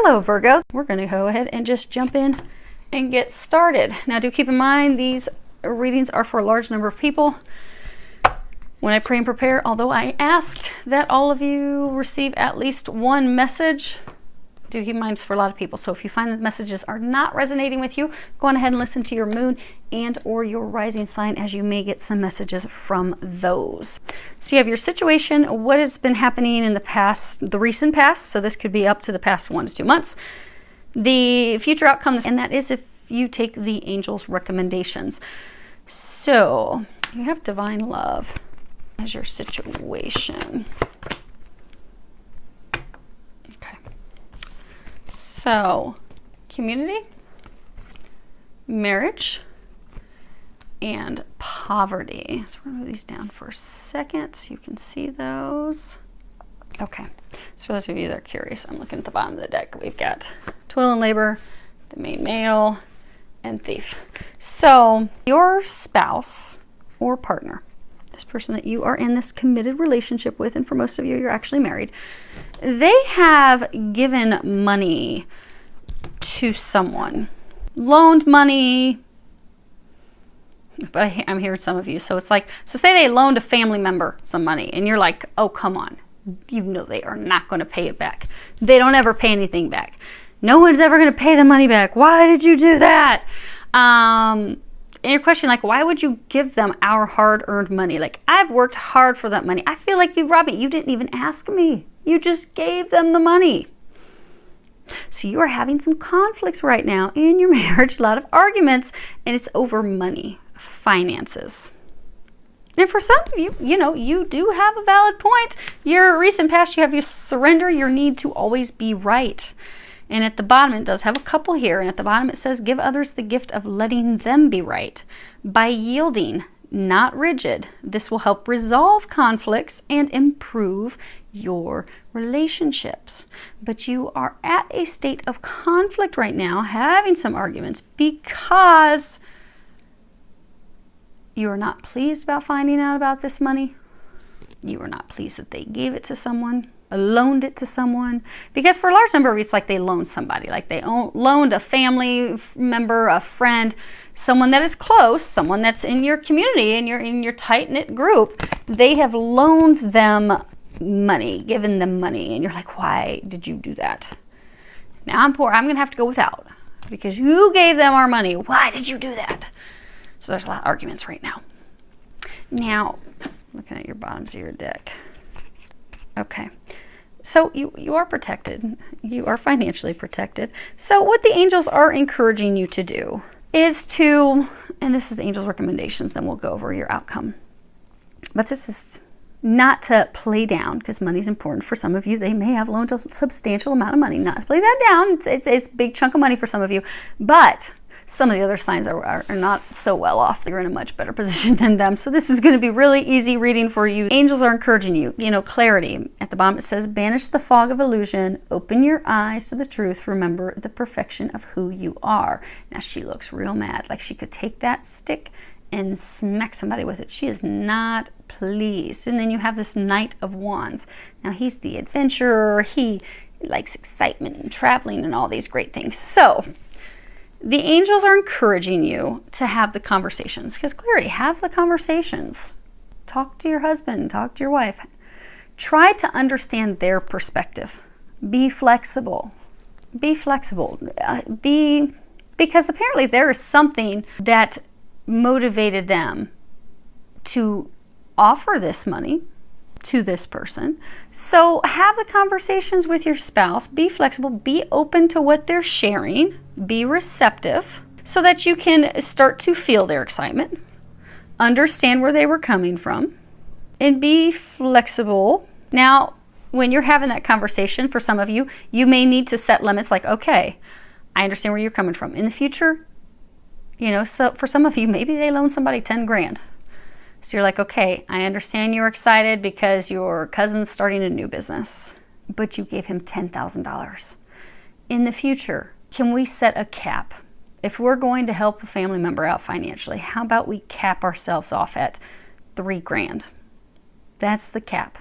Hello, Virgo. We're going to go ahead and just jump in and get started. Now, do keep in mind these readings are for a large number of people. When I pray and prepare, although I ask that all of you receive at least one message, do keep in mind it's for a lot of people. So if you find that messages are not resonating with you, go on ahead and listen to your moon and or your rising sign, as you may get some messages from those. So you have your situation, what has been happening in the past, the recent past. So this could be up to the past 1 to 2 months. The future outcomes, and that is if you take the angel's recommendations. So you have divine love as your situation. So, community, marriage, and poverty. So we're going to move these down for a second so you can see those. Okay, so for those of you that are curious, I'm looking at the bottom of the deck. We've got toil and labor, the main male, and thief. So your spouse or partner, this person that you are in this committed relationship with, and for most of you, you're actually married, they have given money to someone, loaned money, but I'm hearing some of you. So it's like, so say they loaned a family member some money and you're like, oh, come on. You know they are not going to pay it back. They don't ever pay anything back. No one's ever going to pay the money back. Why did you do that? And your question, like, why would you give them our hard-earned money? Like, I've worked hard for that money. I feel like you robbed me. You didn't even ask me. You just gave them the money. So you are having some conflicts right now in your marriage, a lot of arguments, and it's over money, finances. And for some of you, you know, you do have a valid point. Your recent past, you have your surrender, your need to always be right. And at the bottom, it does have a couple here. And at the bottom, it says, give others the gift of letting them be right by yielding, not rigid. This will help resolve conflicts and improve your relationships. But you are at a state of conflict right now, having some arguments because you are not pleased about finding out about this money. You are not pleased that they gave it to someone, loaned it to someone. Because for a large number of you, it's like they loaned somebody, like they loaned a family member, a friend, someone that is close, someone that's in your community, in your tight-knit group. They have loaned them money, given them money, and you're like, why did you do that? Now I'm poor, I'm gonna have to go without because you gave them our money. Why did you do that? So there's a lot of arguments right now. Now, looking at your bottoms of your deck. Okay, so you are protected. You are financially protected. So what the angels are encouraging you to do is to, and this is the angels' recommendations, then we'll go over your outcome. But this is not to play down, because money is important for some of you. They may have loaned a substantial amount of money. Not to play that down. It's a big chunk of money for some of you. But some of the other signs are not so well off. They're in a much better position than them. So this is going to be really easy reading for you. Angels are encouraging you. You know, clarity. At the bottom it says, banish the fog of illusion. Open your eyes to the truth. Remember the perfection of who you are. Now she looks real mad. Like she could take that stick and smack somebody with it. She is not pleased. And then you have this Knight of Wands. Now he's the adventurer. He likes excitement and traveling and all these great things. So the angels are encouraging you to have the conversations, because clarity, have the conversations. Talk to your husband, talk to your wife. Try to understand their perspective. Be flexible. Be flexible. Because apparently there is something that motivated them to offer this money to this person. So have the conversations with your spouse. Be flexible. Be open to what they're sharing. Be receptive so that you can start to feel their excitement, understand where they were coming from, and be flexible. Now, when you're having that conversation, for some of you, you may need to set limits like, okay, I understand where you're coming from. In the future, you know, so for some of you, maybe they loan somebody 10 grand. So you're like, okay, I understand you're excited because your cousin's starting a new business, but you gave him $10,000. In the future, can we set a cap? If we're going to help a family member out financially, how about we cap ourselves off at 3 grand? That's the cap.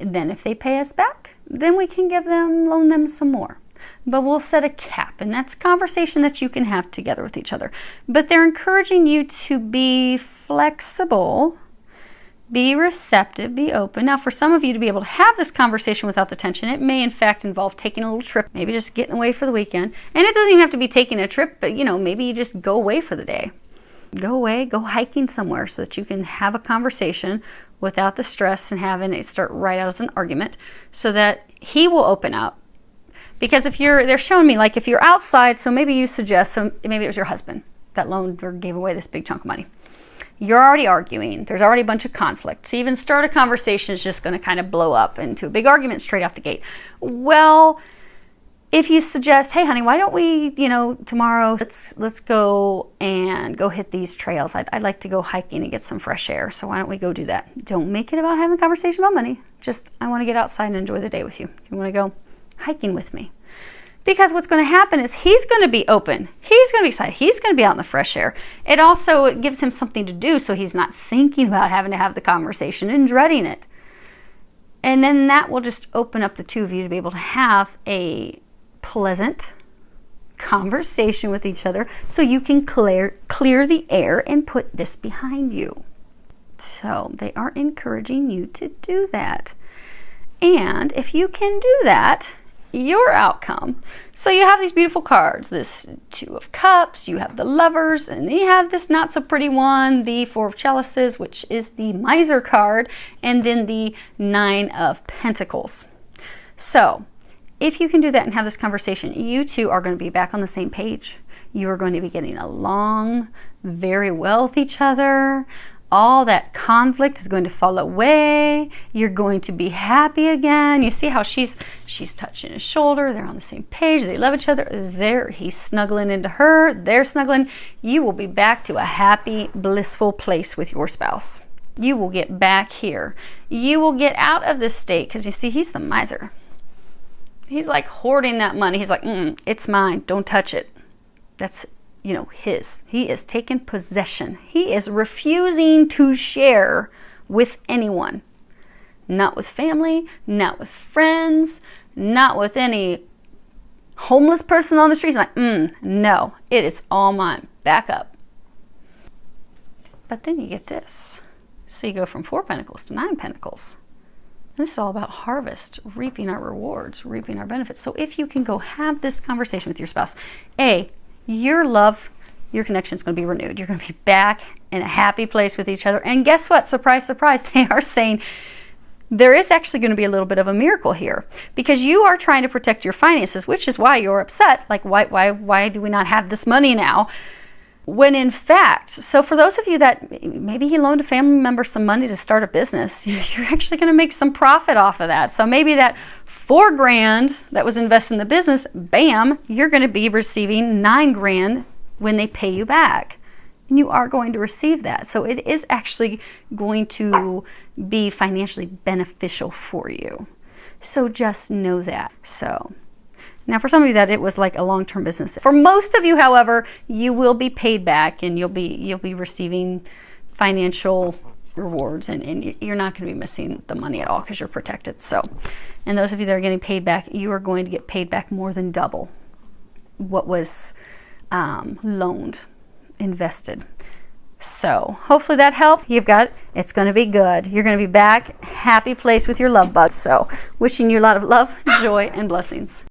And then if they pay us back, then we can loan them some more. but we'll set a cap, and that's a conversation that you can have together with each other. But they're encouraging you to be flexible, be receptive, be open. Now, for some of you to be able to have this conversation without the tension, it may in fact involve taking a little trip, maybe just getting away for the weekend. And it doesn't even have to be taking a trip, but maybe you just go away for the day. Go away, go hiking somewhere so that you can have a conversation without the stress and having it start right out as an argument, so that he will open up. Because they're showing me, like, if you're outside, so maybe you suggest, so maybe it was your husband that loaned or gave away this big chunk of money. You're already arguing. There's already a bunch of conflict. So even start a conversation is just going to kind of blow up into a big argument straight off the gate. Well, if you suggest, hey, honey, why don't we, tomorrow, let's go and go hit these trails. I'd like to go hiking and get some fresh air. So why don't we go do that? Don't make it about having a conversation about money. Just, I want to get outside and enjoy the day with you. You want to go hiking with me? Because what's going to happen is he's going to be open. He's going to be excited. He's going to be out in the fresh air. It also gives him something to do, so he's not thinking about having to have the conversation and dreading it. And then that will just open up the two of you to be able to have a pleasant conversation with each other, so you can clear the air and put this behind you. So they are encouraging you to do that. And if you can do that, your outcome. So you have these beautiful cards, this Two of Cups, you have the Lovers, and then you have this not so pretty one, the Four of Chalices, which is the Miser card, and then the Nine of Pentacles. So if you can do that and have this conversation, you two are going to be back on the same page. You are going to be getting along very well with each other. All that conflict is going to fall away. You're going to be happy again. You see how she's touching his shoulder. They're on the same page. They love each other. He's snuggling into her. They're snuggling. You will be back to a happy, blissful place with your spouse. You will get back here. You will get out of this state, because you see, he's the miser. He's like hoarding that money. He's like, it's mine. Don't touch it. That's his. He is taking possession. He is refusing to share with anyone. Not with family, not with friends, not with any homeless person on the street. He's like, no, it is all mine. Back up. But then you get this. So you go from 4 Pentacles to 9 Pentacles. And this is all about harvest, reaping our rewards, reaping our benefits. So if you can go have this conversation with your spouse, your love, your connection is going to be renewed. You're going to be back in a happy place with each other. And guess what? Surprise, surprise. They are saying there is actually going to be a little bit of a miracle here, because you are trying to protect your finances, which is why you're upset. Like, why do we not have this money now? When in fact, so for those of you that maybe he loaned a family member some money to start a business, you're actually going to make some profit off of that. So maybe that $4,000 that was invested in the business, bam, you're going to be receiving $9,000 when they pay you back. And you are going to receive that. So it is actually going to be financially beneficial for you. So just know that. So now for some of you that it was like a long-term business. For most of you, however, you will be paid back, and you'll be receiving financial rewards, and you're not going to be missing the money at all, because you're protected. So, and those of you that are getting paid back, you are going to get paid back more than double what was loaned, invested. So hopefully that helps. You've got it. It's going to be good. You're going to be back, happy place with your love bug. So wishing you a lot of love, joy, and blessings.